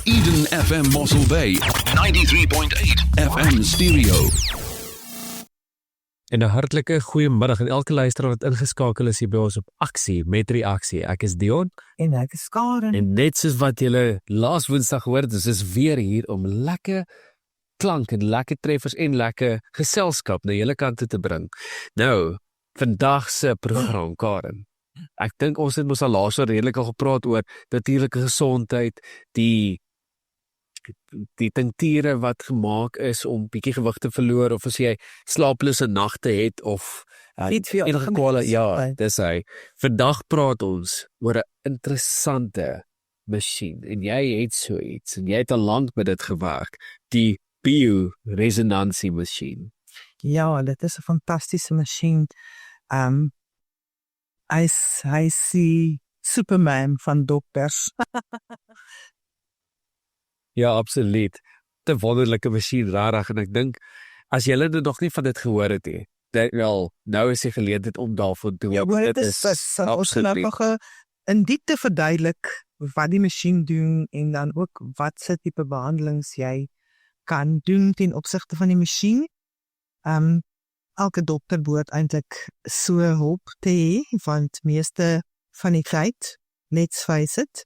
Eden FM Mossel Bay, 93.8 FM stereo. En 'n hartlike goeiemiddag aan elke luisteraar wat ingeskakel is hier by ons op Aksie met Reaksie. Ek is Dion En ek is Karen. en net soos wat julle laas Woensdag gehoor het, is weer hier om lekker klank en lekker treffers en lekker geselskap na julle kant toe te bring. Nou, vandag se program, Karen. Ek dink ons het mos al laas redelik al gepraat oor natuurlike gesondheid, die tinkture wat gemaak is om bietjie gewig te verloor, of as jy slaaplose nagte het of Niet veel enige kwale, ja, algemeen. dis hy. Vandag praat ons oor 'n interessante masjien en jy het so iets en jy het al lank met dit gewerk, die bioresonansie masjien. Ja, dit is 'n fantastiese masjien. Hy is die Superman van dokters. Ja, absoluut. 'n wonderlike masjien, rarig, en ek dink as julle nog nie van dit gehoor het nie, nou is die geleentheid om daarvoor te Ja, maar dit is ons genoeg in diepte verduidelik wat die masjien doen en dan ook wat se tipe behandelings jy kan doen ten opsigte van die masjien. Elke dokter behoort eintlik so hulp te hê, want meeste van die tyd, let's face it,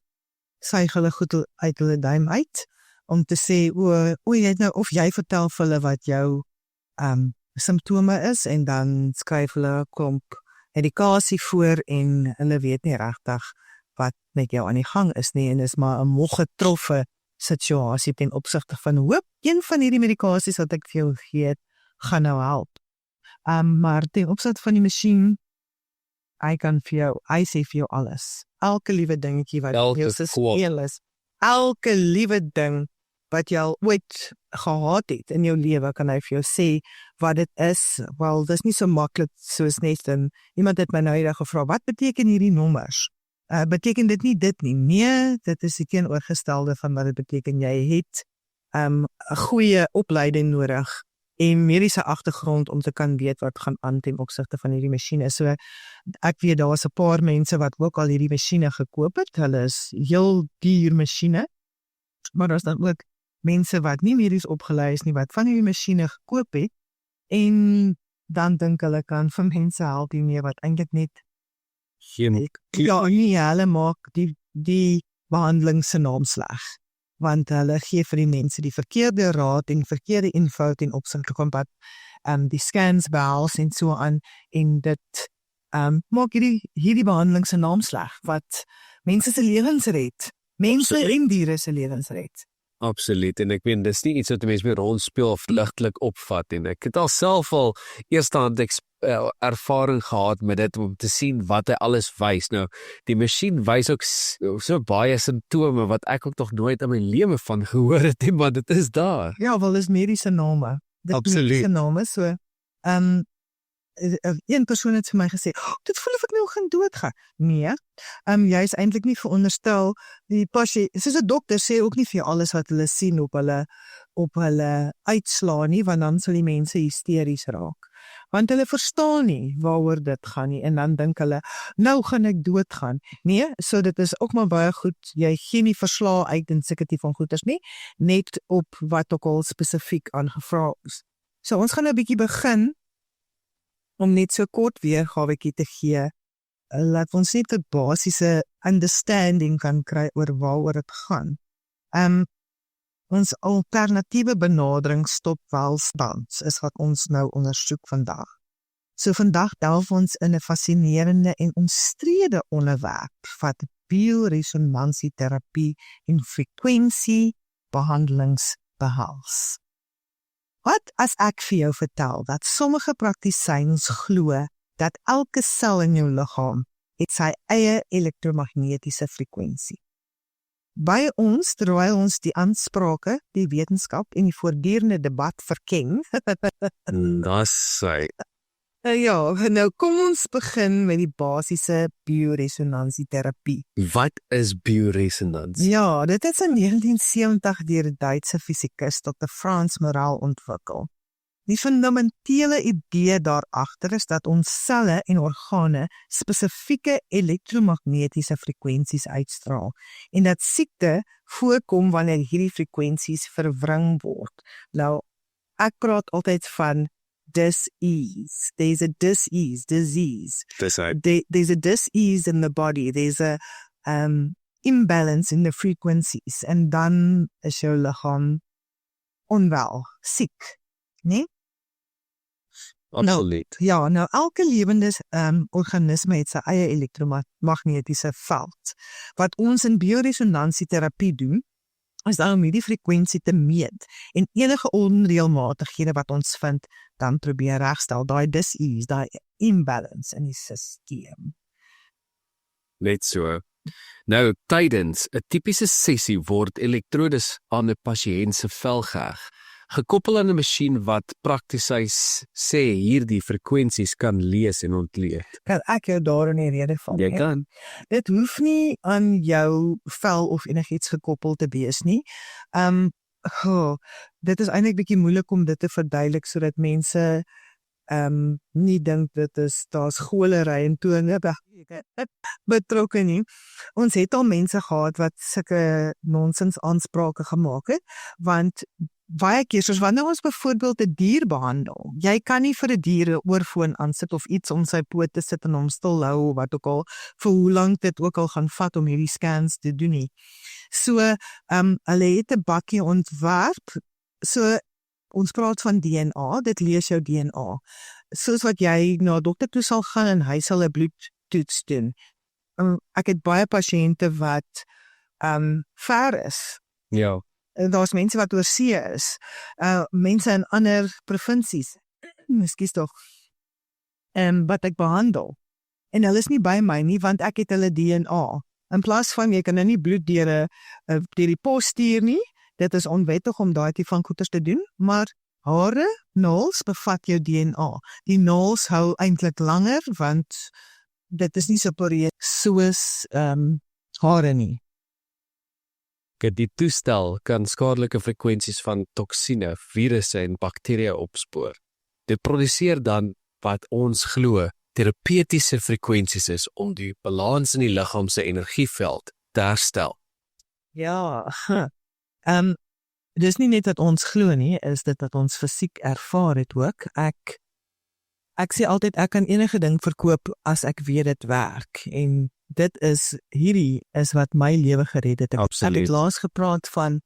suig hulle goed uit hulle duim uit om te sê, jy het nou, of jy vertel vir hulle wat jou simptome is en dan skryf hulle 'n klomp medikasie voor en hulle weet nie regtig wat met jou aan die gang is nie, en is maar 'n moeggetroffe situasie ten opsigte van hoop een van hierdie medikasies wat ek vir jou gee gaan nou help. Maar ten opsigte van die masjien, hy sê vir jou alles. Elke liewe dingetjie wat jou speel is, elke liewe ding wat jy al ooit gehad het in jou lewe, kan hy vir jou sê wat dit is. Wel, dis nie so maklik soos net iemand het my nou eendag gevra, wat beteken hierdie nommers? Beteken dit nie dit nie? Nee, dit is die teenoorgestelde van wat dit beteken. Jy het 'n goeie opleiding nodig en mediese agtergrond om te kan weet wat gaan aan ten opsigte van hierdie masjiene. So ek weet daar is 'n paar mense wat ook al hierdie masjiene gekoop het. Hulle is heel duur masjiene. Maar daar is dan ook mense wat nie medies opgelei is nie, wat van hierdie masjiene gekoop het en dan dink hulle kan vir mense help hiermee wat eintlik net hulle maak die behandeling se naam sleg, want hulle gee vir die mense die verkeerde raad en verkeerde info ten opsigte van wat die scans behels en so aan, en dit maak hierdie behandeling se naam sleg, wat mense se lewens red, mense en diere se lewens red. Absoluut, en ek weet, dis nie iets wat die mens mee rondspeel of ligtelik opvat, en ek het al self al eerstehand ervaring gehad met dit, om te sien wat hy alles wys. Nou, die masjien wys ook so baie simptome wat ek ook nog nooit in my lewe van gehoor het nie, maar dit is daar. Ja, wel, is mediese name. Absoluut. Mediese name, so, een persoon het vir my gesê, dit voel of ek nou gaan doodgaan. Nee, jy is eintlik nie veronderstel, die pasiënt, soos 'n dokter sê ook nie vir jou alles wat hulle sien op hulle uitslaa nie, want dan sal die mense hysteries raak. Want hulle verstaan nie waaroor dit gaan nie, en dan dink hulle, nou gaan ek doodgaan. Nee, so dit is ook maar baie goed, jy gee nie verslae uit en sulke tipe van goeders nie, net op wat ook al spesifiek aangevra is. So ons gaan nou 'n bietjie begin, om net so kort weergawetjie te gee, laat ons net 'n basiese understanding kan kry oor waaroor dit gaan. Ons alternatiewe benadering stop welstand is wat ons nou ondersoek vandag. So vandag delf ons in 'n fascinerende en omstrede onderwerp wat bioresonansie-terapie en frekwensie-behandelings behels. Wat as ek vir jou vertel dat sommige praktisyns glo dat elke sel in jou liggaam het sy eie elektromagnetiese frekwensie? By ons, terwyl ons die aansprake, die wetenskap en die voortdurende debat verken, Dis sy. ja, nou kom ons begin met die basiese bioresonansie-terapie. Wat is bioresonansie? Ja, dit is in 1970 deur die Duitse fisikus Dr. Franz Morel ontwikkel. Die fundamentele idee daarachter is dat ons selle en organe spesifieke elektromagnetiese frekwensies uitstraal en dat siekte voorkom wanneer hierdie frekwensies verwring word. Nou, ek praat altyd van dis-ease. There's a dis-ease, disease. There's a dis-ease in the body. There's a imbalance in the frequencies. En dan is jou liggaam onwel, siek, nee? Absoluut. Nou elke lewende organisme het sy eie elektromagnetiese veld. Wat ons in bioresonansie-terapie doen, is dan om hierdie frekwensie te meet en enige onreëlmatighede wat ons vind, dan probeer regstel, daai dis-ease, daai imbalance in die stelsel. Net so. Nou, tydens 'n tipiese sessie word elektrodes aan 'n pasiënt se vel geheg, gekoppel aan 'n masjien wat prakties sê hierdie frekwensies kan lees en ontleed. Kan ek jou daar in die rede val? Jy kan. Dit hoef nie aan jou vel of enigiets gekoppel te wees nie. Dit is eintlik bietjie moeilik om dit te verduidelik sodat mense nie dink daar's golery en tone betrokke nie. Ons het al mense gehad wat sulke nonsens aansprake gemaak het, want baie keer, soos wanneer ons byvoorbeeld 'n dier behandel, jy kan nie vir 'n dier 'n oorfoon aansit of iets om sy poot te sit en hom stil hou of wat ook al, vir hoe lank dit ook al gaan vat om hierdie scans te doen nie. So, hulle het 'n bakkie ontwerp, so ons praat van DNA, dit lees jou DNA. Soos wat jy na 'n dokter toe sal gaan en hy sal 'n bloedtoets doen. Ek het baie pasiënte wat ver is. Ja. Daar's mense wat oor see is, mense in ander provinsies, ekskuus tog, wat ek behandel. En hulle is nie by my nie, want ek het hulle DNA. In plaas van, jy kan nou nie bloed deur die pos stuur nie, dit is onwettig om daai tipe van goeders te doen, maar hare, naels bevat jou DNA. Die naels hou eintlik langer, want dit is nie so poreus soos hare nie. Die toestel kan skadelike frekwensies van toksine, virusse en bakterieë opspoor. Dit produseer dan wat ons glo terapeutiese frekwensies is om die balans in die liggaam se energieveld te herstel. Ja, dis nie net dat ons glo nie, is dit dat ons fisiek ervaar het ook. Ek sê altyd, ek kan enige ding verkoop as ek weet dit werk, en hierdie is wat my lewe gered het. Ek het laas gepraat van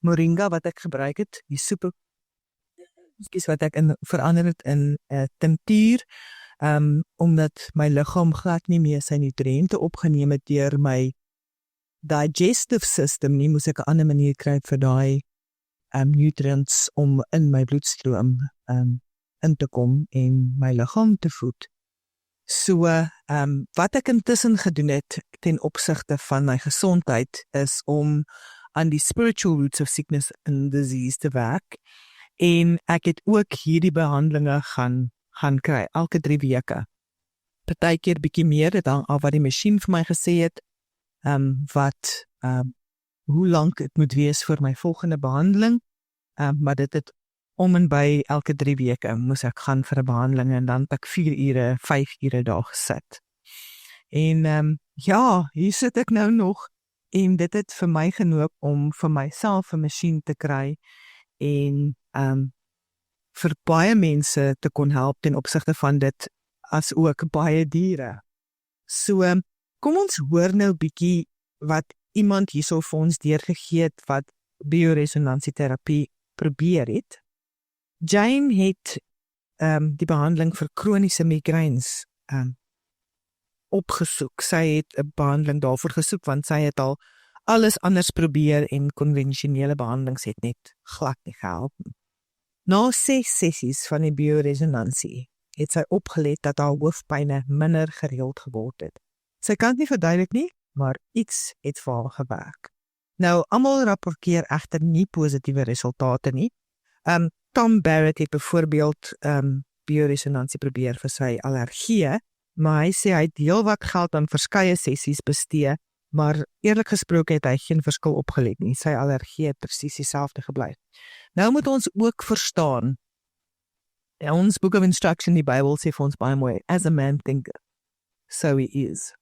moringa wat ek gebruik het, die soep wat ek verander het in tinctuur, omdat my liggaam glad nie meer sy nutriënte opgeneem het deur my digestive system nie, moes ek 'n ander manier kry vir daai nutrients om in my bloedstroom in te kom en my liggaam te voed. So, wat ek intussen gedoen het ten opsigte van my gesondheid is om aan die spiritual roots of sickness and disease te werk, en ek het ook hierdie behandelinge gaan kry, elke 3 weke. Partykeer bietjie meer, dit hang af wat die masjien vir my gesê het, hoe lank het moet wees vir my volgende behandeling, maar dit het om en by elke 3 weke moes ek gaan vir 'n behandeling, en dan het ek 4 ure, 5 ure daar gesit. En hier sit ek nou nog, en dit het vir my genoop om vir myself 'n masjien te kry, en vir baie mense te kon help ten opsigte van dit, as ook baie diere. So, kom ons hoor nou bietjie wat iemand hierso vir ons deurgegee het wat bioresonansie-terapie probeer het. Jane het die behandeling vir kroniese migraines opgesoek. Sy het 'n behandeling daarvoor gesoek, want sy het al alles anders probeer en konvensionele behandelings het net glad nie gehelp. Na 6 sessies van die bioresonansie het sy opgelet dat haar hoofpyne minder gereeld geword het. Sy kan het nie verduidelik nie, maar iets het vir haar gewerk. Nou, almal rapporteer egter nie positiewe resultate nie. Tom Barrett het byvoorbeeld bioresonansie probeer vir sy allergieë, maar hy sê hy het heelwat geld aan verskeie sessies bestee, maar eerlik gesproke het hy geen verskil opgelet nie. Sy allergie het presies dieselfde gebly. Nou moet ons ook verstaan, ons Book of Instruction, die Bybel sê vir ons baie mooi, as a man thinketh, so he is.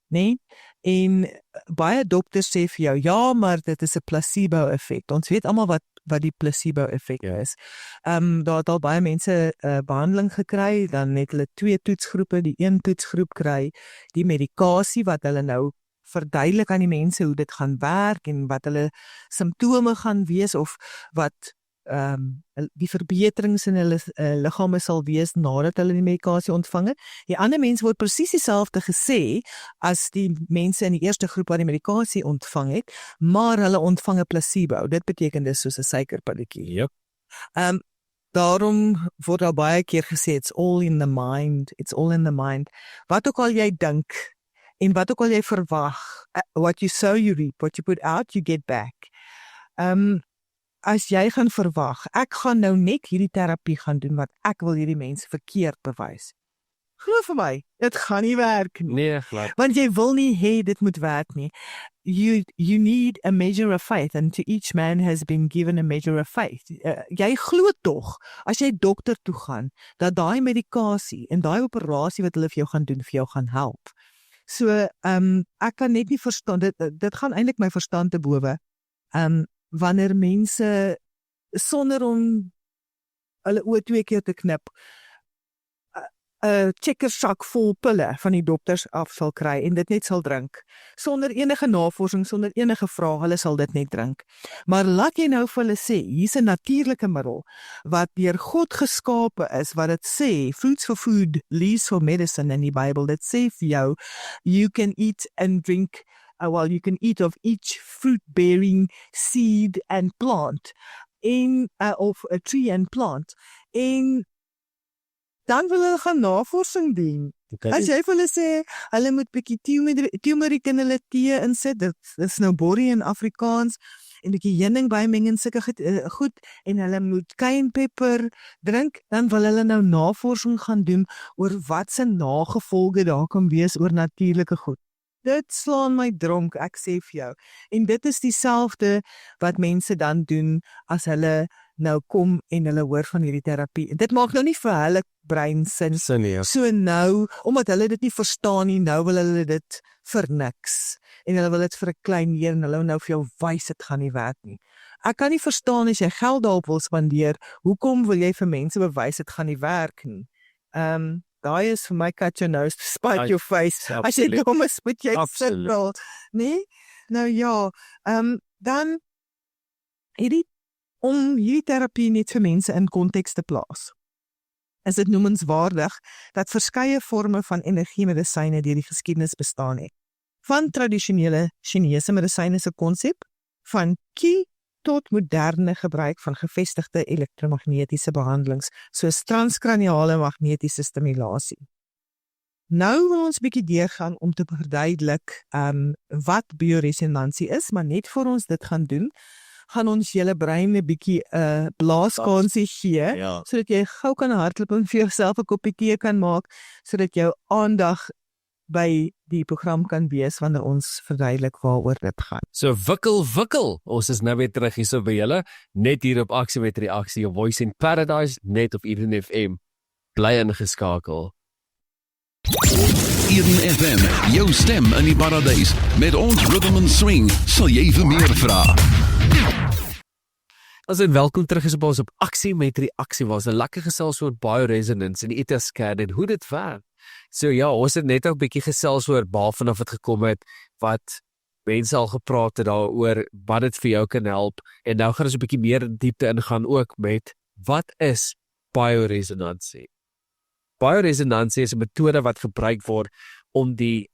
nee? En baie dokters sê vir jou, ja, maar dit is 'n placebo-effek. Ons weet almal wat die placebo-effek is. Daar het al baie mense behandeling gekry, dan het hulle 2 toetsgroepe, die een toetsgroep kry die medikasie wat hulle nou verduidelik aan die mense hoe dit gaan werk en wat hulle simptome gaan wees of wat die verbeterings in hulle liggame sal wees nadat hulle die medikasie ontvang het. Die ander mense word presies dieselfde gesê as die mense in die eerste groep wat die medikasie ontvang het, maar hulle ontvang 'n placebo. Dit beteken dis soos 'n suikerpilletjie. Yep. Daarom word al baie keer gesê it's all in the mind, it's all in the mind. Wat ook al jy dink en wat ook al jy verwag, what you sow you reap, what you put out you get back. As jy gaan verwag, ek gaan nou net hierdie terapie gaan doen wat ek wil hierdie mense verkeerd bewys. Glo vir my, dit gaan nie werk nie. Nee, glad. Want jy wil nie hê dit moet werk nie. You need a measure of faith and to each man has been given a measure of faith. Jy glo tog as jy dokter toe gaan dat daai medikasie en daai operasie wat hulle vir jou gaan doen vir jou gaan help. So ek kan net nie verstaan dit gaan eintlik my verstand te bowe. Wanneer mense sonder om hulle oë 2 keer te knip 'n checkersak vol pille van die dokters af sal kry en dit net sal drink. Sonder enige navorsing, sonder enige vrae, hulle sal dit net drink. Maar laat jy nou vir hulle sê, hier's 'n natuurlike middel wat deur God geskape is, wat dit sê, fruits for food, leaves for medicine in die Bybel, dit sê vir jou, you can eat and drink, you can eat of each fruit-bearing seed and plant, of a tree and plant, en dan wil hulle gaan navorsing doen. As jy vir hulle sê, hulle moet bietjie turmeric in hulle tee insit, dit is nou borrie in Afrikaans, en bietjie heuning bymeng en sulke goed, en hulle moet cayenne-pepper drink, dan wil hulle nou navorsing gaan doen oor wat se nagevolge daar kan wees oor natuurlike goed. Dit slaan my dronk, ek sê vir jou. En dit is dieselfde wat mense dan doen as hulle nou kom en hulle hoor van hierdie terapie. Dit maak nou nie vir hulle brein sin. So nou, omdat hulle dit nie verstaan nie, nou wil hulle dit vir niks. En hulle wil dit vir 'n klein eer en hulle nou vir jou wys dit gaan nie werk nie. Ek kan nie verstaan as jy geld daarop wil spandeer, hoekom wil jy vir mense bewys dit gaan nie werk nie? Daai is vir my cut your nose, spite your face. As jy dom is, moet jy sukkel, nee? Nou ja, dan om hierdie terapie net vir mense in konteks te plaas, is dit noemenswaardig dat verskeie forme van energiemedisyne deur die geskiedenis bestaan het. Van tradisionele Chinese medisyne se konsep, van qi tot moderne gebruik van gevestigde elektromagnetiese behandelings soos transkraniale magnetiese stimulasie. Nou wil ons bietjie deurgaan om te verduidelik wat bioresonansie is, maar net voor ons dit gaan doen, gaan ons julle brein 'n bietjie blaaskansie gee, sodat jy gou kan hardloop en vir jouself 'n koppie tee kan maak, sodat jou aandag by die program kan wees wanneer ons verduidelik waaroor dit gaan. So wikkel, ons is nou weer terug hier so by julle, net hier op Aksie met Reaksie, your voice in paradise, net op Eden FM. Bly ingeskakel. Eden FM, jou stem in die paradys. Met ons Rhythm and Swing, sal jy vir meer vra. As en welkom terug is op ons op Aksie met Reaksie, waar ons 'n lekker gesels oor bioresonance en ETA-scan en hoe dit werk. So ja, ons het net ook 'n bietjie gesels oor vanaf dit gekom het, wat mense al gepraat het daaroor, wat dit vir jou kan help, en nou gaan ons 'n bietjie meer in diepte ingaan ook met, wat is bioresonansie? Bioresonansie is 'n metode wat gebruik word om die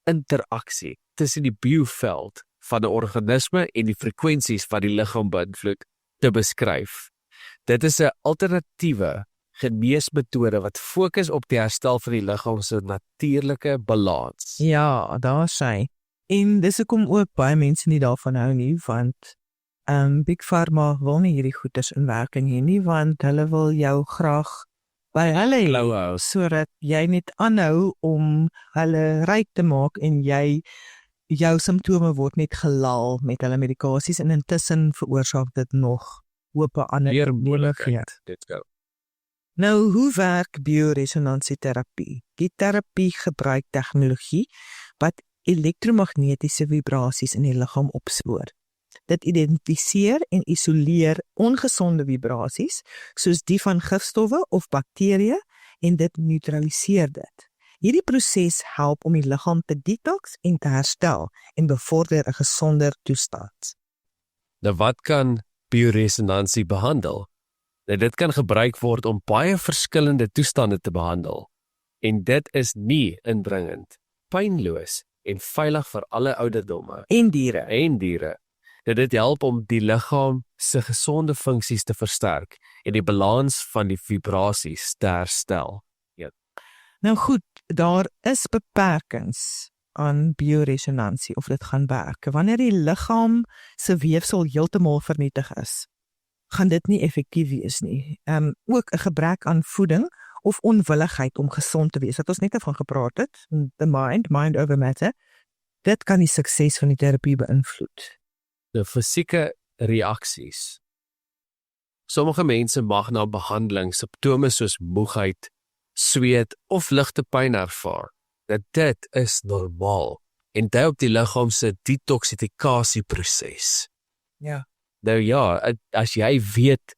interaksie tussen die bioveld van 'n organisme en die frekwensies wat die liggaam beïnvloed te beskryf. Dit is 'n alternatiewe geneesmetode wat fokus op die herstel van die liggaam se natuurlike balans. Ja, daar sê. En dis hoekom ook baie mense nie daarvan hou nie, want Big Pharma wil nie hierdie goeders in werking hê nie, want hulle wil jou graag by hulle hê, sodat jy net aanhou om hulle ryk te maak en jou simptome word net gelaal met hulle medikasies en intussen veroorsaak dit nog hoop ander moontlikhede. Nou, hoe werk bioresonansietherapie? Die terapie gebruik tegnologie wat elektromagnetiese vibrasies in die liggaam opspoor. Dit identifiseer en isoleer ongesonde vibrasies, soos die van gifstowwe of bakterieë, en dit neutraliseer dit. Hierdie proses help om die liggaam te detox en te herstel en bevorder 'n gesonder toestand. Nou wat kan bioresonansie behandel? Nou dit kan gebruik word om baie verskillende toestande te behandel. En dit is nie indringend, pynloos en veilig vir alle ouderdomme En diere. en diere. Dit help om die liggaam se gesonde funksies te versterk en die balans van die vibrasies te herstel. Nou goed, daar is beperkings aan bioresonansie of dit gaan werk. Wanneer die liggaam se weefsel heeltemal vernietig is, gaan dit nie effektief wees nie. Ook 'n gebrek aan voeding of onwilligheid om gesond te wees, wat ons net van gepraat het, the mind over matter, dit kan die sukses van die terapie beïnvloed. De fisieke reaksies. Sommige mense mag na behandeling simptome soos moegheid, sweet of ligte pyn ervaar. Dit is normaal en dit help die liggaam se detoksifikasieproses. Ja. Nou ja, as jy weet,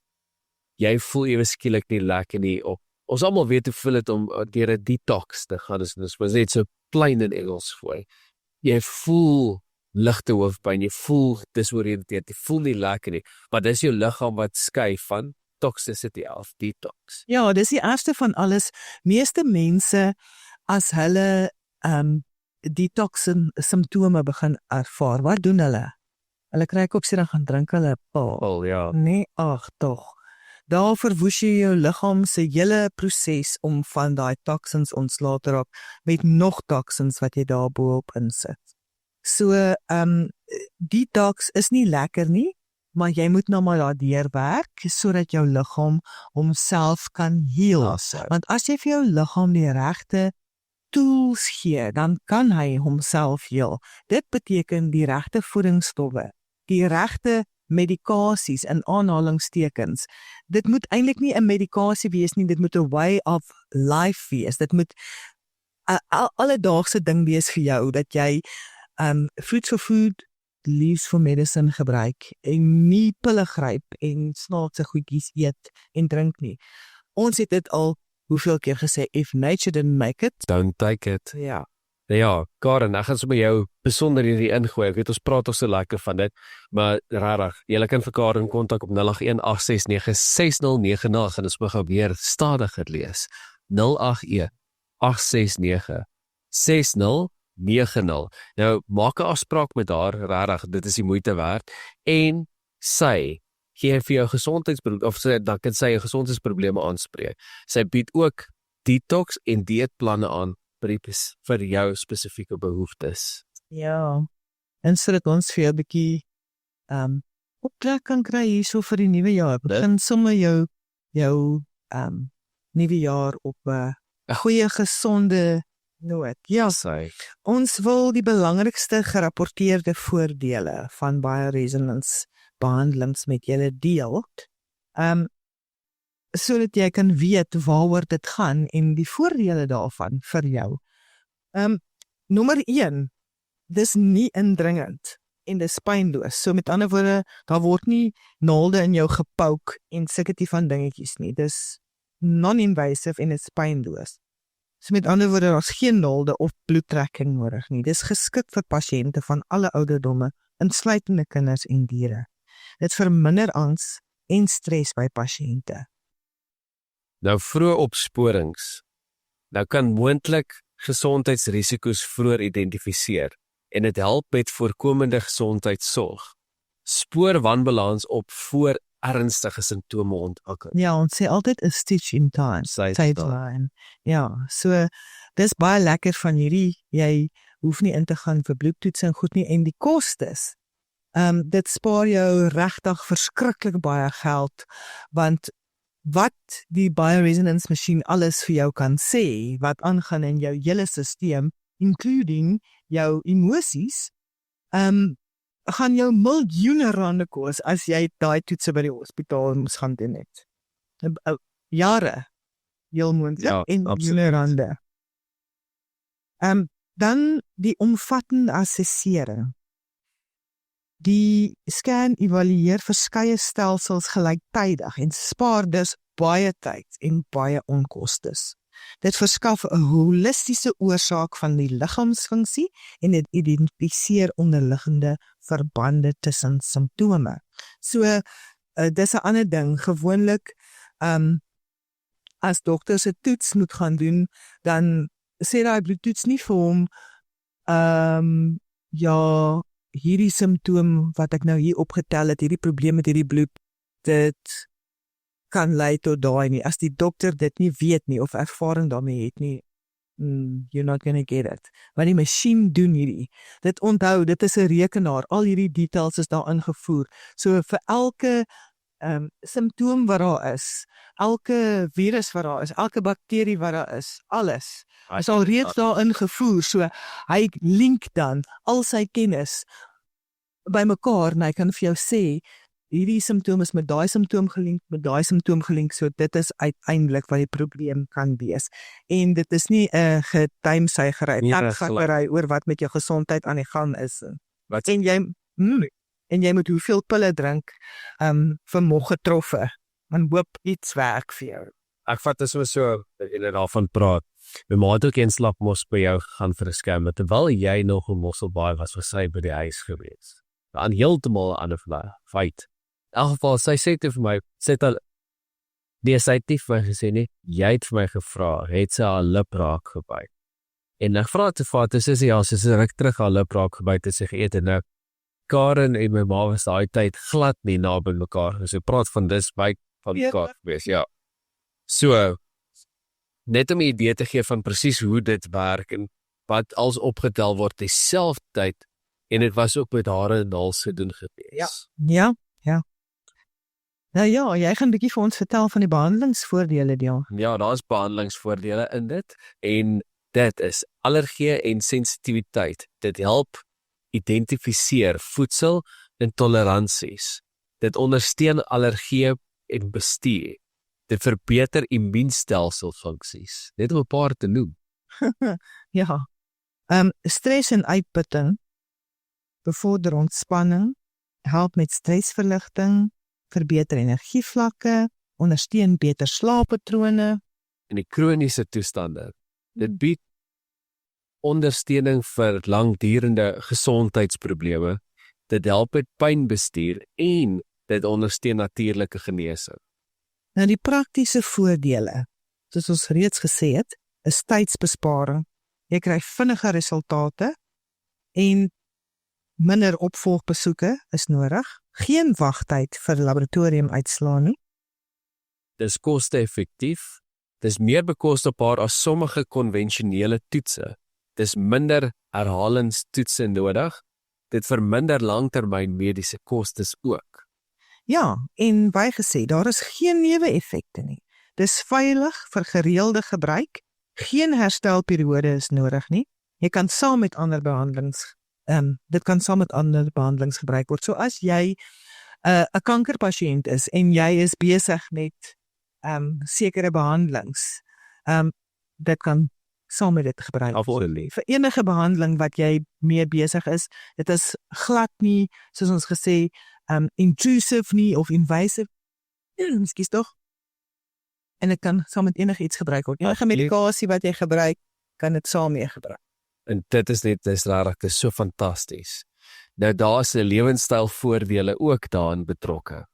jy voel ewe skielik nie lekker nie, of ons almal weet hoe voel dit om deur 'n detox te gaan, dis net so plain in Engels vir. Jy voel ligte hoofpyn, jy voel disoriënteerd, jy voel nie lekker nie, maar dis jou liggaam wat skei van toxicity of detox. Ja, dis die ergste van alles. Meeste mense, as hulle detox simptome begin ervaar, wat doen hulle? Hulle kry kopseer en gaan drink hulle 'n pil. Ja. Nee, ag tog. Daar verwoes jy jou liggaam se hele proses om van daai toxins ontslae te raak met nog toxins wat jy daarbo-op insit. So, detox is nie lekker nie, maar jy moet nou maar daardeur werk sodat jou liggaam homself kan heal. Want as jy vir jou liggaam die regte tools gee, dan kan hy homself heal. Dit beteken die regte voedingsstowwe, die regte medikasies in aanhalingstekens. Dit moet eintlik nie 'n medikasie wees nie, dit moet 'n way of life wees. Dit moet 'n alledaagse ding wees vir jou, dat jy food for food, leaves for medicine gebruik en nie pille gryp en snaakse goedjies eet en drink nie. Ons het dit al hoeveel keer gesê, if nature didn't make it, Don't take it. ja. Ja, Karen, ek gaan sommer jou besonder hierdie ingooi. Ek weet ons praat ook so lekker van dit, maar regtig, jy kan vir Karen kontak op 08186969090 en ons moet gou weer stadiger lees. 08186969090. Nou, maak 'n afspraak met haar, regtig, dit is die moeite werd, en sy gee vir jou gesondheidsprobleme, of dan kan sy jou gesondheidsprobleme aanspreek. Sy bied ook detox en dieetplanne aan vir jou spesifieke behoeftes. Ja, en sodat ons vir jou 'n bietjie optrek kan kry hierso vir die nuwe jaar. Begin sommer jou nuwe jaar op 'n goeie gesonde noot. Ja, ons wil die belangrikste gerapporteerde voordele van bioresonance behandelings met julle deel. Sodat jy kan weet waaroor dit gaan en die voordele daarvan vir jou. Nommer 1, dis nie indringend en dis pynloos. So met ander woorde, daar word nie naalde in jou gepouk en sulke tipe van dingetjies nie. Dis non-invasive en dit's pynloos. So met ander woorde, daar's geen naalde of bloedtrekking nodig nie. Dis geskik vir pasiënte van alle ouderdomme, insluitende kinders en diere. Dit verminder angs en stres by pasiënte. Nou vroeë opsporings. Nou kan moontlik gesondheidsrisiko's vroeër identifiseer en dit help met voorkomende gesondheidsorg. Spoor wanbalans op voor ernstige simptome ontwikkel. Ja, ons sê altyd 'n stitch in time. Sideline. Ja, so dis baie lekker van hierdie, jy hoef nie in te gaan vir bloedtoetse en goed nie, en die kostes. Dit spaar jou regtig verskriklik baie geld, want wat die bioresonance masjien alles vir jou kan sê, wat aangaan in jou hele stelsel, including jou emosies, gaan jou miljoene rande kos as jy daai toetse by die hospitaal moes gaan doen het. Jare, heel moontlik, Ja, en miljoene rande. Dan die omvattende assessering. Die scan evalueer verskeie stelsels gelyktydig en spaar dus baie tyd en baie onkostes. Dit verskaf 'n holistiese oorsaak van die liggaamsfunksie en dit identifiseer onderliggende verbande tussen simptome. So, dis 'n ander ding. Gewoonlik, as dokters 'n toets moet gaan doen, dan sê daai bloedtoets nie vir hom, ja, hierdie simptoom wat ek nou hier opgetel het, hierdie probleem met hierdie bloed, dit kan lei tot daai nie. As die dokter dit nie weet nie of ervaring daarmee het nie, you're not gonna get it. Want die masjien doen hierdie. Dit onthou, dit is 'n rekenaar. Al hierdie details is daar ingevoer. So vir elke simptoom wat daar is, elke virus wat daar is, elke bakterie wat daar is, alles is al reeds daar ingevoer. So hy link dan al sy kennis bymekaar en hy kan vir jou sê, hierdie simptoom is met daai simptoom gelink, so dit is uiteindelik wat die probleem kan wees. En dit is nie 'n getuimsuigery, takgakkery oor wat met jou gesondheid aan die gang is. En jy moet hoeveel pille drink vir moggetroffe, en hoop iets werk vir jou. Ek vat dit so en daarvan praat. My ma het ook een slap mos by jou gaan vir 'n scan, terwyl jy nog in Mosselbaai was vir sy by die huis gewees. Dan heeltemal 'n ander feit. In elk geval, sy sê vir my, sy het nie vir my gesê nie, jy het vir my gevra, het sy haar lipraak gebyt. En ek vra te vaat, sy sê ja, sy is ruk terug haar lipraak gebyt en sy geëet en nou, Karen en my ma was daai tyd glad nie naby mekaar. So praat van dis byt van mekaar gewees, ja. So, net om 'n idee te gee van presies hoe dit werk en wat als opgetel word dieselfde tyd en dit was ook met hare en nals gedoen gewees. Ja. Nou ja, jy gaan 'n bietjie vir ons vertel van die behandelingsvoordele, Dion. Ja, daar is behandelingsvoordele in dit en dit is allergie en sensitiwiteit. Dit help identifiseer voedsel intoleransies. Dit ondersteun allergie en bestuur. Dit verbeter immuunstelselfunksies. Net om 'n paar te noem. Ja. Stres en uitputting bevorder ontspanning, help met stresverligting, verbeter energievlakke, ondersteun beter slaappatrone en die kroniese toestande. Dit bied ondersteuning vir langdurende gesondheidsprobleme. Dit help met pynbestuur en dit ondersteun natuurlike genesing. Nou die praktiese voordele, soos ons reeds gesê het, is tydsbesparing. Jy kry vinniger resultate en minder opvolgbesoeke is nodig. Geen wagtyd vir laboratoriumuitslae nie. Dis koste-effektief. Dis meer bekostigbaar as sommige konvensionele toetse. Dis minder herhalingstoetse nodig. Dit verminder langtermyn mediese kostes ook. Ja, en bygesê, daar is geen neeweffekte nie. Dis veilig vir gereelde gebruik. Geen herstelperiode is nodig nie. Jy kan saam met ander behandelings dit kan saam met ander behandelings gebruik word. So as jy 'n kankerpasiënt is en jy is besig met sekere behandelings, dit kan saam met dit gebruik word. Vir enige behandeling wat jy mee besig is, dit is glad nie, soos ons gesê, intrusive nie of invasive. Ekskuus tog. En dit kan saam met enige iets gebruik word. Enige medikasie wat jy gebruik, kan dit saam mee gebruik. En dit is rarig, dit is so fantasties. Nou daar is 'n lewenstylvoordele ook daarin betrokke.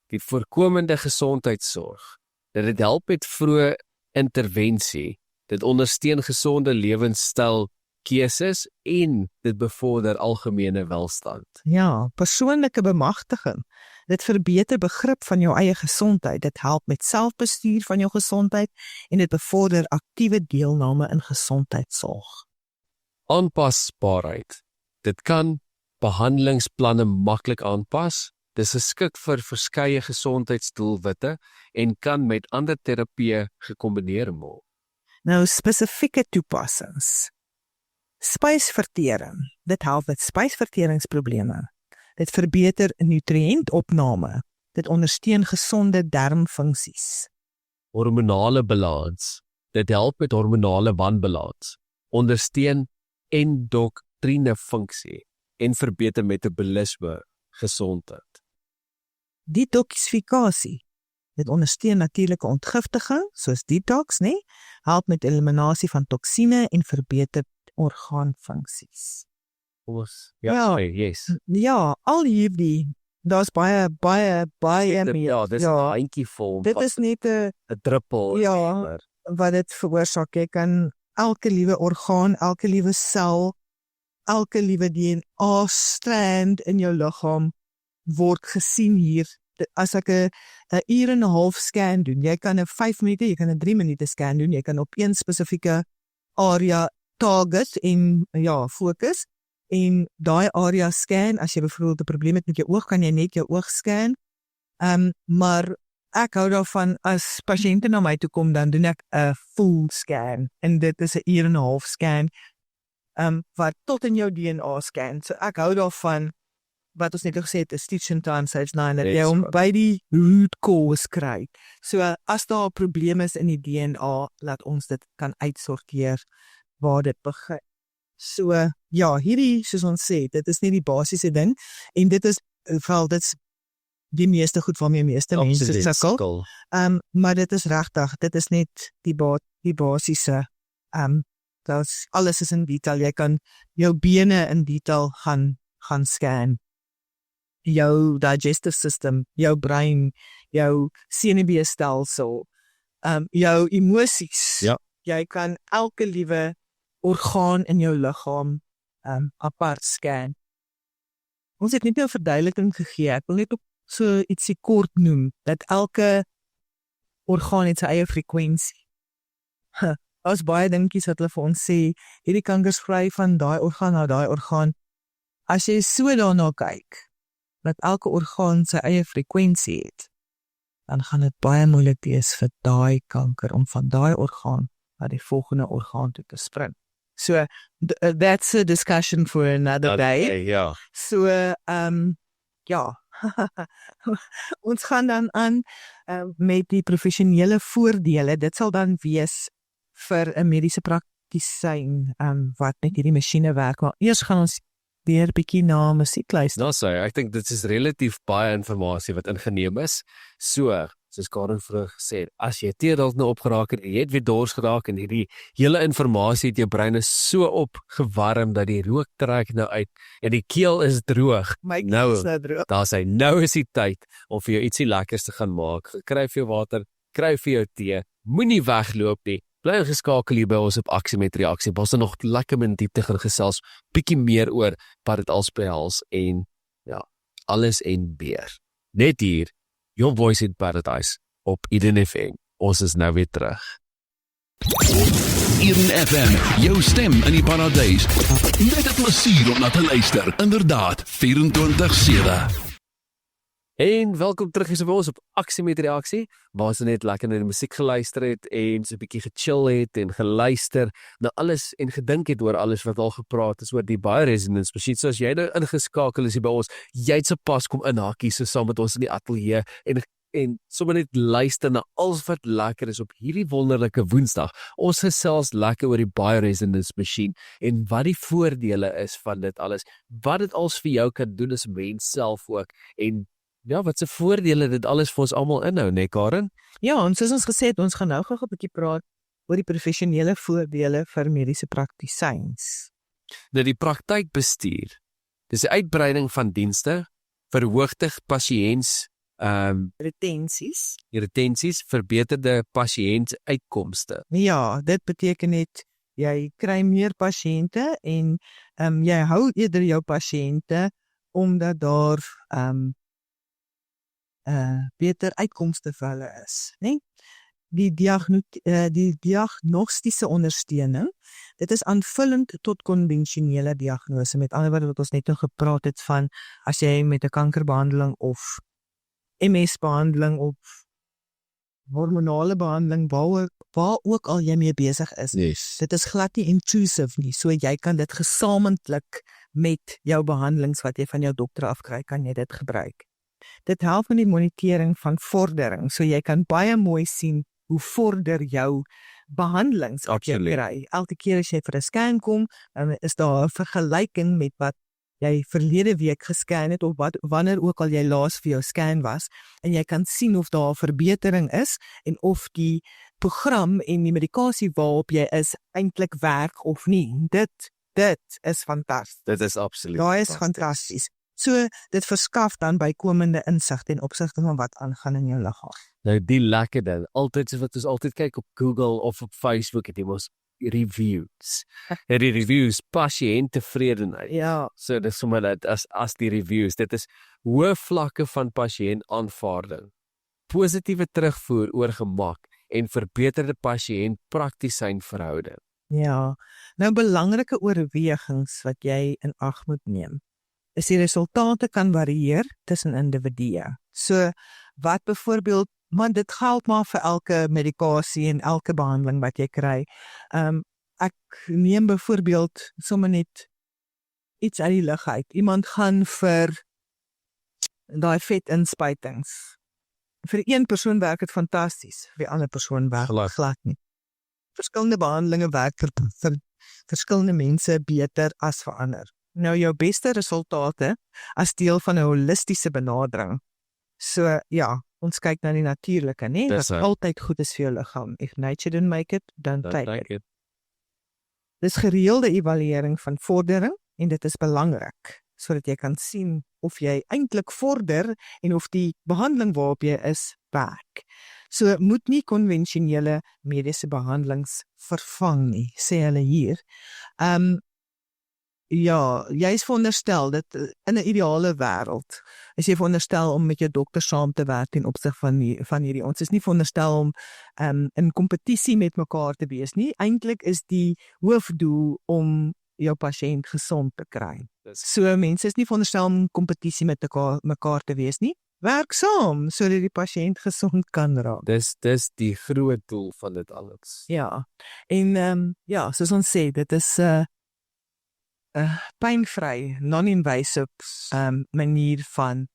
Die voorkomende gesondheidsorg, dit help met vroeë intervensie, dit ondersteun gesonde lewenstylkeuses en dit bevorder algemene welstand. Ja, persoonlike bemagtiging. Dit verbeter begrip van jou eie gesondheid. Dit help met selfbestuur van jou gesondheid en dit bevorder aktiewe deelname in gesondheidsorg. Aanpasbaarheid. Dit kan behandelingsplanne maklik aanpas. Dis geskik vir verskeie gesondheidsdoelwitte en kan met ander terapieë gekombineer word. Nou spesifieke toepassings. Spysvertering. Dit help met spysverteringsprobleme. Dit verbeter nutriëntopname. Dit ondersteun gesonde darmfunksies. Hormonale balans. Dit help met hormonale wanbalans. Ondersteun endokrine funksie en verbeter metabolisme, gesondheid. Detoxifikasie. Dit ondersteun natuurlike ontgiftiging, soos detox, help met eliminasie van toksine en verbeter orgaanfunksies. Ja, yes. Ja, al hierdie, daar's baie meer. Ja, dis 'n handjievol. Dit is net 'n druppel. Ja, wat dit veroorsaak. Jy kan elke liewe orgaan, elke liewe sel, elke liewe DNA-strand in jou liggaam word gesien hier. As ek 'n uur en 'n half scan doen, jy kan 'n 5 minute, jy kan 'n 3 minute scan doen, jy kan op een spesifieke area target en fokus en daai area scan. As jy byvoorbeeld 'n probleem het met jou oog, kan jy net jou oog scan. Maar ek hou daarvan as pasiënte na my toe kom, dan doen ek 'n full scan en dit is 'n uur en 'n half scan wat tot in jou DNA scan. So ek hou daarvan wat ons net gesê het, is stitch and time saves 9, dat jy hom by die root cause kry. So as daar 'n probleem is in die DNA, laat ons dit kan uitsorteer waar dit begin. So ja, hierdie, soos ons sê, dit is nie die basiese ding en dit is veral dit's die meeste goed waarmee meeste mense sukkel. Maar dit is regtig, dit is net die basiese. Alles is in detail. Jy kan jou bene in detail gaan scan. Jou digestive system, jou brein, jou senuweestelsel, jou emosies. Ja. Jy kan elke liewe orgaan in jou liggaam apart scan. Ons het net 'n verduideliking gegee. Ek wil net op so ietsie kort noem, dat elke orgaan het sy eie frekwensie. Daar's baie dingetjies wat hulle vir ons sê, hierdie kankers vry van daai orgaan na daai orgaan. As jy so daarna kyk, dat elke orgaan sy eie frekwensie het, dan gaan dit baie moeilik wees vir daai kanker om van daai orgaan na die volgende orgaan toe te spring. So, that's a discussion for another day. Ja. So, ja, ons gaan dan aan met die professionele voordele. Dit sal dan wees vir 'n mediese praktisyn wat met hierdie masjiene werk. Maar eers gaan ons weer bietjie na musiek luister. Nou sê, ek dink dit is relatief baie inligting wat ingeneem is. So, soos Karen vroeg gesê het, as jy dalk nou opgeraak het, jy het weer dors geraak en hierdie hele inligting het jou brein is so opgewarm dat die rook trek nou uit en die keel is droog. My keel is nou droog. Daar sê, nou is die tyd om vir jou ietsie lekkers te gaan maak. Kry vir jou water, kry vir jou tee, moenie wegloop nie. Bly geskakel hier by ons op Aksie met Reaksie. Ons het nog lekker in diepte gaan gesels, bietjie meer oor wat dit als behels en ja, alles en meer. Net hier, Your Voice in Paradise op Eden FM. Ons is nou weer terug. Eden FM, jou stem in die paradys. Net 'n plesier om na te luister. Inderdaad, 24/7. En welkom terug hier by ons op Aksie met Reaksie, waar ons net lekker na die musiek geluister het en so 'n bietjie gechill het en geluister na alles en gedink het oor alles wat al gepraat is oor die bioresonance masjien. So as jy nou ingeskakel is hier by ons, jy het sopas kom inhakkie so saam met ons in die ateljee en sommer net luister na alles wat lekker is op hierdie wonderlike Woensdag. Ons gesels lekker oor die bioresonance masjien en wat die voordele is van dit alles, wat dit als vir jou kan doen as mens self ook en ja, wat se voordele dit alles vir ons almal inhou, né, Karen? Ja, en soos ons gesê het, ons gaan nou gou 'n bietjie praat oor die professionele voordele vir mediese praktisyns. Nou die praktykbestuur. Dis 'n uitbreiding van dienste, verhoogde pasiënts retensies, verbeterde pasiëntuitkomste. Ja, dit beteken net jy kry meer pasiënte en jy hou eerder jou pasiënte omdat daar beter uitkomste vir hulle is, né? Die diagnostiese ondersteuning, dit is aanvullend tot konvensionele diagnose. Met ander woorde wat ons net nou gepraat het van, as jy met 'n kankerbehandeling of MS-behandeling of hormonale behandeling, waar ook al jy mee besig is, Yes. dit is glad nie intrusive nie, so jy kan dit gesamentlik met jou behandelings wat jy van jou dokter afkry, kan jy dit gebruik. Dit help in die monitering van vordering, so jy kan baie mooi sien hoe vorder jou behandelings wat jy Absoluut. kry. Elke keer as jy vir 'n scan kom, dan is daar 'n vergelyking met wat jy verlede week gescan het of wanneer ook al jy laas vir jou scan was, en jy kan sien of daar verbetering is en of die program en die medikasie waarop jy is eintlik werk of nie. Dit is fantasties. Dit is absoluut. Daai is fantasties. So dit verskaf dan bykomende insig ten opsigte van wat aangaan in jou liggaam. Nou die lekker ding, altyd so wat ons altyd kyk op Google of op Facebook, het jy mos reviews. En die reviews, pasiënttevredenheid. Ja, So dis sommer dat as die reviews, dit is hoë vlakke van pasiëntaanvaarding, positiewe terugvoer oor gemak en verbeterde pasiënt-praktisyn-verhouding. ja. Nou belangrike oorwegings wat jy in ag moet neem, is die resultate kan varieer tussen individue. So wat byvoorbeeld, man, dit geld maar vir elke medikasie en elke behandeling wat jy kry. Ek neem byvoorbeeld sommer net iets uit die lug uit. Iemand gaan vir daai vetinspuitings. Vir een persoon werk dit fantasties, vir die ander persoon werk Glad. glad nie. Verskillende behandelinge werk vir verskillende mense beter as vir ander. Nou jou beste resultate as deel van 'n holistiese benadering. So ja, ons kyk na die natuurlike, né? Dis Wat so. altyd goed is vir jou liggaam. If nature didn't make it, don't take it. it. Dis gereelde evaluering van vordering en dit is belangrik sodat jy kan sien of jy eintlik vorder en of die behandeling waarop jy is werk. So moet nie konvensionele mediese behandelings vervang nie, sê hulle hier. Ja, jy is veronderstel dat in 'n ideale wêreld is jy veronderstel om met jou dokter saam te werk ten opsig van hierdie. Ons is nie veronderstel om in kompetisie met mekaar te wees nie. Eintlik is die hoofdoel om jou pasiënt gesond te kry. So mense is nie veronderstel om kompetisie met mekaar te wees nie. Werk saam sodat die pasiënt gesond kan raak. Dis die groot doel van dit alles. Ja. En ja, soos ons sê, dit is pynvry, non-invasive manier van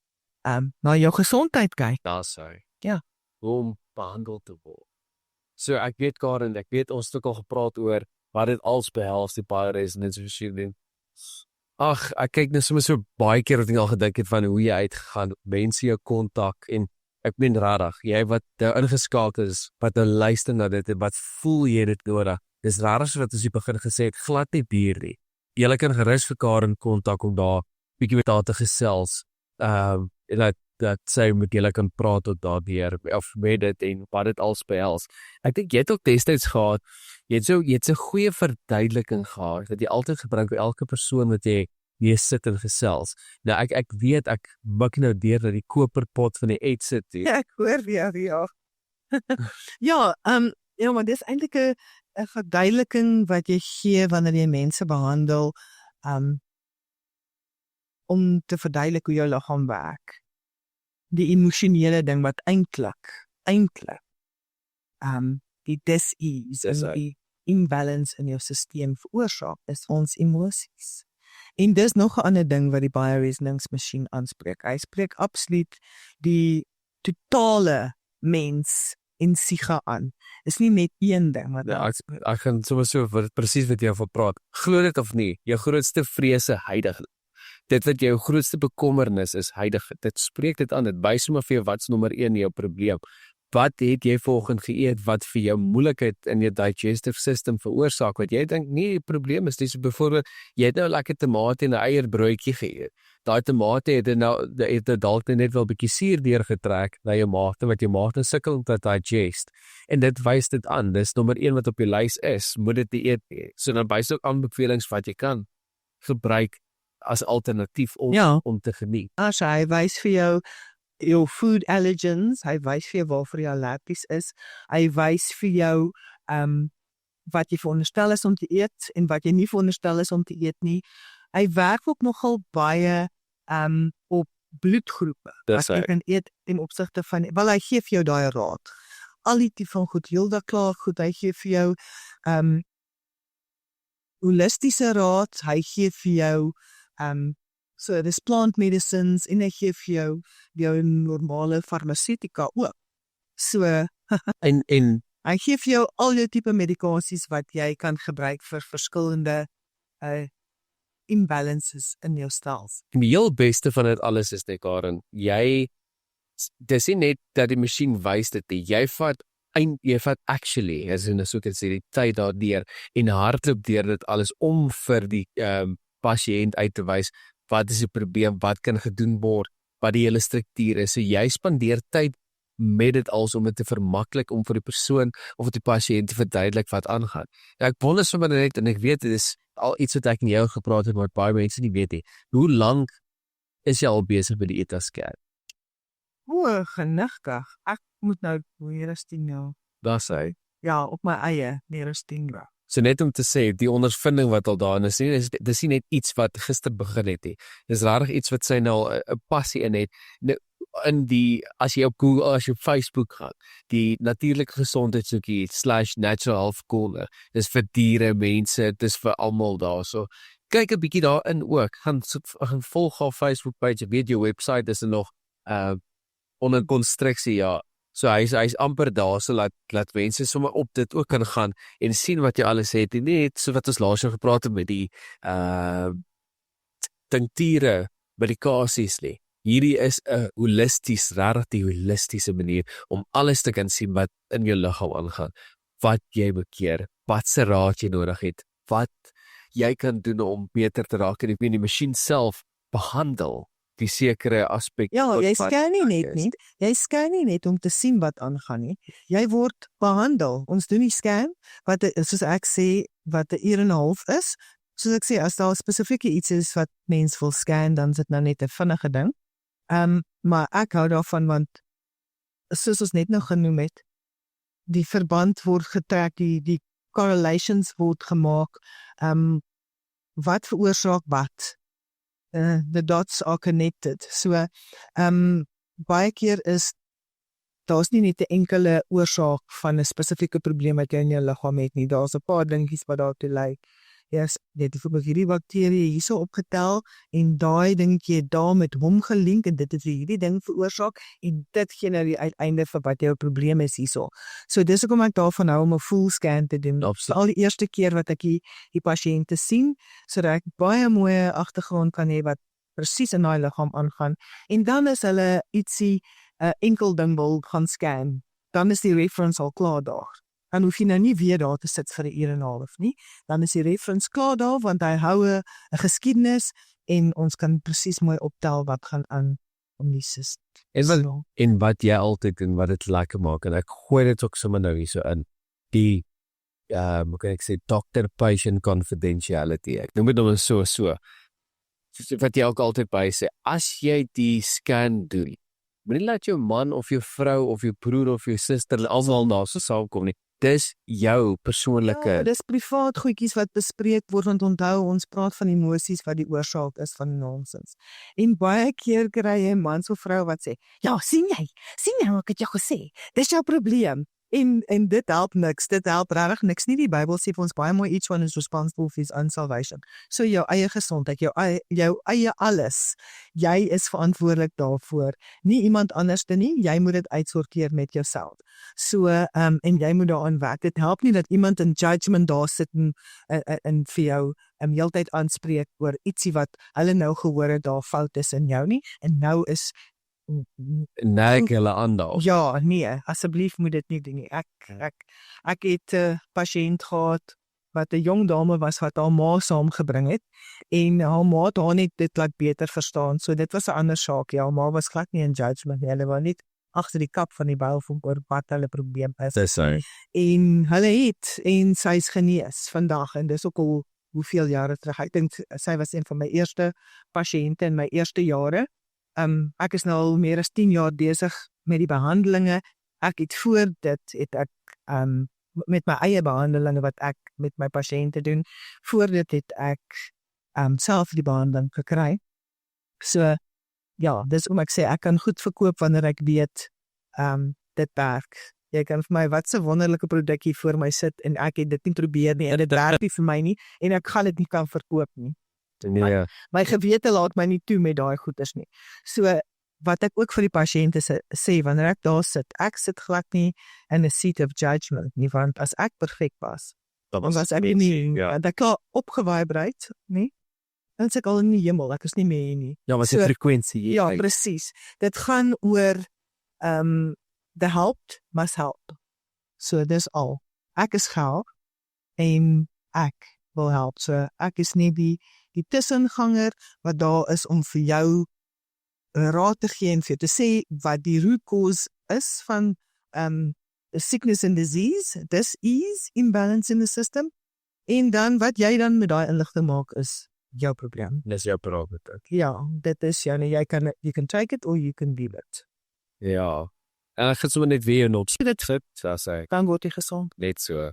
na jou gesondheid kyk. Daar sou. Ja. Om behandel te word. So ek weet Karen, ek weet ons het ook al gepraat oor wat dit als behels die bioresonance machine. Ag, ek kyk nou sommer so baie keer wat ek al gedink het van hoe jy uitgegaan, mense jou kontak en ek meen rarig, jy wat nou ingeskakel is, wat nou luister na dit en wat voel jy dit nodig. Dis rarig so wat ons hier begin gesê het, glad nie bier nie. Jy kan gerus vir Karen kontak om daar bietjie met haar te gesels. En dat sy met julle kan praat tot daardeur of met dit en wat dit als behels. Ek dink jy het ook destyds gehad, jy het so 'n goeie verduideliking gehad dat jy altyd gebruik vir elke persoon wat jy sit en gesels. Nou ek weet ek mik nou deur dat die koperpot van die sit hier. Ja, ek hoor weer, ja. Ja, ja, maar dis eintlik 'n verduideliking wat jy gee wanneer jy mense behandel, om te verduidelik hoe jou liggaam werk. Die emosionele ding wat eintlik die dis-ease en die imbalance in jou stelsel veroorsaak is ons emosies. En dis nog 'n ander ding wat die bioresonance masjien aanspreek. Hy spreek absoluut die totale mens en siga aan. Is nie net een ding wat Ja, ek gaan sommer so presies wat jy van praat. Glo dit of nie, jou grootste vrese heilig. Dit wat jou grootste bekommernis is heilig. Dit spreek dit aan. Dit wys sommer vir jou wat's nommer 1 jou probleem. Wat het jy vanoggend geëet wat vir jou moeilikheid in jou digestive system veroorsaak? Wat jy dink nie die probleem is dis byvoorbeeld jy het nou lekker tomate en 'n eierbroodjie geëet. Daai tomate het dalk net wel 'n bietjie suur deurgetrek na jou maag, wat jou maag sukkel om te digest. En dit wys dit aan. Dis nommer 1 wat op die lys is. Moet dit eet nie. So dan wys ook aanbevelings wat jy kan gebruik as alternatief om te geniet. As hy wys vir jou food allergens, hy wys vir jou waarvoor jy allergies is, hy wys vir jou wat jy veronderstel is om te eet en wat jy nie veronderstel is om te eet nie. Hy werk ook nogal baie op bloedgroepe. Wat jy kan eet ten opsigte van, wel hy gee vir jou daai raad. Al die tipe van goed, heeldag klaar goed, hy gee vir jou holistiese raad, hy gee vir jou so dis plant medicines en hy gee vir jou normale farmaseutika ook. So en Hy gee vir jou al jou tipe medikasies wat jy kan gebruik vir verskillende imbalances in jou stelsel. En die heel beste van dit alles is net Karen, dis nie net dat die masjien wys dit nie, jy vat actually, as in so kan sê, die tyd daardeur en hardloop deur dit alles om vir die pasiënt uit te wys wat is die probleem, wat kan gedoen word, wat die hele struktuur is. So jy spandeer tyd met dit als om dit te vermaklik om vir die persoon of die pasiënt te verduidelik wat aangaan. Ek wonder sommer net, en ek weet dit is al iets wat ek en jou gepraat het, maar baie mense nie weet nie. Hoe lank is jy al besig met die ETA-scan? Gelukkig. Ek moet nou meer as 10 jaar. Daar sê. Ja, op my eie, meer as 10 jaar. So net om te sê, die ondervinding wat al daarin is, dis nie net iets wat gister begin het nie. Dis regtig iets wat sy nou 'n passie in het. As jy op Google, as jy op Facebook gaan, die natuurlike gesondheidshoekie /natural health corner, dis vir diere, mense, dis vir almal daar. So kyk 'n bietjie daarin ook. Gaan volg haar Facebook page, weet jou website is nog onder konstruksie, ja. So hy's amper daar, so laat mense sommer op dit ook kan gaan en sien wat jy alles het. En net so wat ons laas gepraat het met die tinkture, medikasies nie. Hierdie is 'n holistiese manier om alles te kan sien wat in jou liggaam aangaan. Wat jy bekeer, wat se raad jy nodig het, wat jy kan doen om beter te raak en die masjien self behandel die sekere aspek. Ja, jy scan nie net om te sien wat aangaan nie. Jy word behandel. Ons doen die scan wat soos ek sê wat 'n uur en 'n half is. Soos ek sê, as daar spesifiek iets is wat mens wil scan, dan is dit nou net 'n vinnige ding. Maar ek hou daarvan want soos ons net nou genoem het, die verband word getrek, die correlations word gemaak. Wat veroorsaak wat? The dots are connected. So, baie keer is daar's nie net 'n enkele oorsaak van 'n spesifieke probleem wat jy in jou liggaam het nie. Daar's 'n paar dingetjies wat daartoe lei. Eers net byvoorbeeld hierdie bakterie hierso opgetel en daai dingetjie het daar met hom gelink en dit het hierdie ding veroorsaak en dit gee nou die uiteinde vir wat jou probleem is hierso. So dis hoekom ek daarvan hou om 'n full scan te doen. Al die eerste keer wat ek die pasiënte sien, sodat ek baie mooi agtergrond kan hê wat presies in daai liggaam aangaan. En dan is hulle ietsie 'n enkel ding wil gaan scan, dan is die reference al klaar daar. Dan hoef jy nou nie weer daar te sit vir 'n uur en 'n half nie. Dan is die reference klaar daar, want hy hou 'n geskiedenis en ons kan presies mooi optel wat gaan aan om die sisteem. En wat jy altyd doen, wat dit lekker maak, en ek gooi dit ook sommer nou hierso in, die, hoe kan ek sê, doctor-patient confidentiality. Ek noem dit nou so. Wat jy ook altyd by sê, as jy die scan doen, moenie laat jou man of jou vrou of jou broer of jou suster almal daar so saamkom nie. Dis jou persoonlike. Ja, dis privaat goedjies wat bespreek word, want onthou, ons praat van emosies wat die oorsaak is van nonsens. En baie keer kry jy 'n man of vrou wat sê, ja, sien jy wat ek het jou gesê, dis jou probleem. En dit help niks, dit help regtig niks nie. Die Bybel sê vir ons baie mooi, each one is responsible for his own salvation. So jou eie gesondheid, jou eie alles, jy is verantwoordelik daarvoor. Nie iemand anders nie, jy moet dit uitsorteer met jouself. So, en jy moet daaraan werk. Dit help nie dat iemand in judgment daar sit en vir jou heeltyd aanspreek oor ietsie wat hulle nou gehoor het daar fout is in jou nie, en nou is hulle aandag. Ja, nee, asseblief moet dit nie doen nie. Ek het 'n pasiënt gehad wat 'n jong dame was wat haar ma saamgebring het en haar ma het haar net dit laat beter verstaan. So dit was 'n ander saak. Ja, haar ma was glad nie in judgment nie. Hulle wou net agter die kap van die byl voel oor wat hulle probleem is. Dis so. En hulle het en sy's genees vandag en dis ook al hoeveel jare terug. Ek dink sy was een van my eerste pasiënte in my eerste jare. Ek is nou al meer as 10 jaar besig met die behandelinge. Ek het voor dit het ek met my eie behandelinge wat ek met my pasiënte doen. Voor dit het ek self die behandeling gekry. So ja, dis om ek sê ek kan goed verkoop wanneer ek weet dit werk. Jy kan vir my wat 'n wonderlike produkkie voor my sit en ek het dit nie probeer nie en dit werk nie vir my nie en ek gaan dit nie kan verkoop nie. Nee. My gewete laat my nie toe met daai goeders nie. So wat ek ook vir die pasiënte sê, wanneer ek daar sit, ek sit glad nie in 'n seat of judgment nie, want as ek perfek was, want as ek nie, want ek klaar opgevibreer, nie, dan is ek al in die hemel, ek is nie meer hier nie. Ja, wat is die frekwensie? Ja, presies. Dit gaan oor, the helped must help. So dis al. Ek is gehelp, en ek wil help. So ek is nie die tussenganger wat daar is om vir jou raad te gee en vir jou te sê wat die root cause is van sickness and disease, dis imbalance in the system, en dan wat jy dan met daai inligting maak is jou probleem. Dis jou probleem. Ja, dit is jou, you can take it or you can leave it. Ja. En ek gaan sommer net weer jou notes sit, as ek Dan word jy gesond. net so.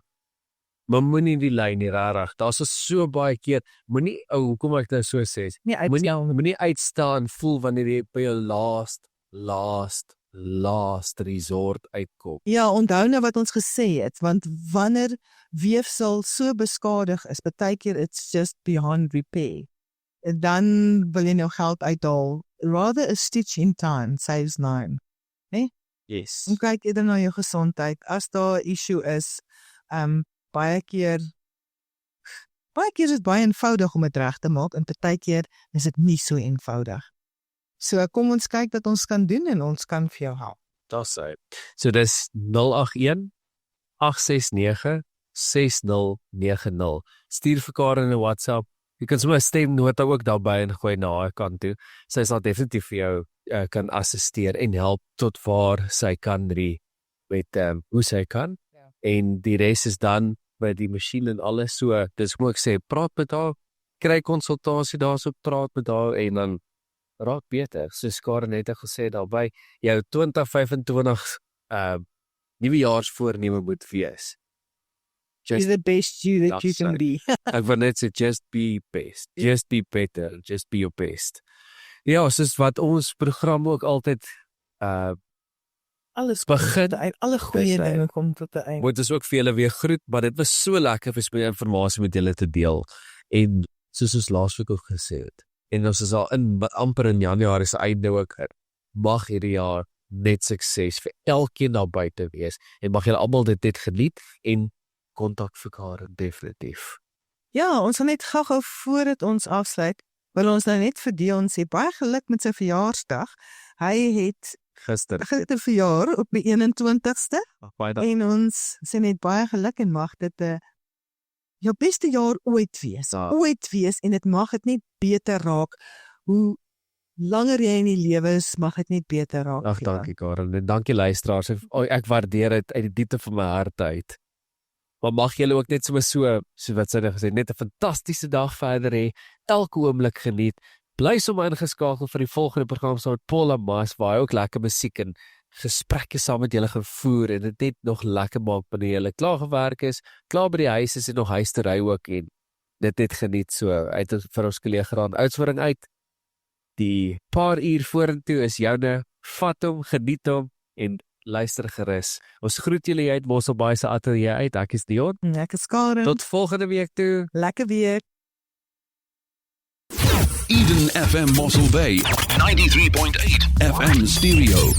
Maar moenie die lyn nie, rarig. Daar's so baie keer, moenie, hoekom ek dit so sê, moenie uitstaan voel wanneer jy by jou last resort uitkom. Ja, onthou nou wat ons gesê het, want wanneer weefsel so beskadig is, baie keer it's just beyond repair. En dan wil jy nou geld uithaal. Rather a stitch in time saves 9. Yes. En kyk eerder na jou gesondheid. As daar 'n issue is, baie keer is dit baie eenvoudig om dit reg te maak, en baie keer is dit nie so eenvoudig. So kom ons kyk wat ons kan doen, en ons kan vir jou help. Dis hy. So dis 081 869 6090. Stuur vir Karen 'n WhatsApp. Jy kan sommer 'n stemnota ook daarby en gooi na haar kant toe. Sy sal definitief vir jou kan assisteer en help tot waar sy kan met hoe sy kan. Ja. En die res is dan by die masjien en alles so. Dis hoe ek sê, praat met haar, kry konsultasie daarso, praat met haar en dan raak beter. Soos Karen net gesê daarby, jou 2025 nuwejaarsvoorneme moet wees. Be the best you that you can be. Ek wil net sê, just be best. Just be better. Just be your best. Ja, soos wat ons program ook altyd alles begin, alle goeie dinge kom tot 'n einde. Moet ons ook vir julle weer groet, maar dit was so lekker vir my inligting met julle te deel. En soos ons laasweek ook gesê het, en ons is al amper in Januarie se einde ook, mag hierdie jaar net sukses vir elkeen daar buite wees, en mag julle almal dit net geniet, en kontak vir Karen definitief. Ja, ons gaan net gou voordat ons afsluit, wil ons nou net vir Dion sê, baie geluk met sy verjaarsdag. Hy het gister verjaar op die 21ste, en ons sê net baie geluk, en mag dit jou beste jaar ooit wees, en dit mag dit net beter raak, hoe langer jy in die lewe is, mag dit net beter raak. Ag, dankie Karen, en dankie luisteraars, ek waardeer dit uit die diepte van my hart uit. Maar mag julle ook net so wat sy gesê, net 'n fantastiese dag verder hê, elke oomblik geniet. Bly sommer ingeskakel vir die volgende program saam met Paula Mas, waar hy ook lekker musiek en gesprekke saam met julle gaan voer, en dit net nog lekker maak wanneer julle klaar gewerk is, klaar by die huis is en nog huis te ry ook, en dit net geniet so. Uit vir ons kollega aan uitsvoering uit. Die paar uur vorentoe is joune, vat hom, geniet hom, en luister gerus. Ons groet julle uit Mosselbaai se ateljee uit. Ek is Dion. Ek is Karen. Tot volgende week toe. Lekker week. Eden FM Mossel Bay 93.8 FM stereo.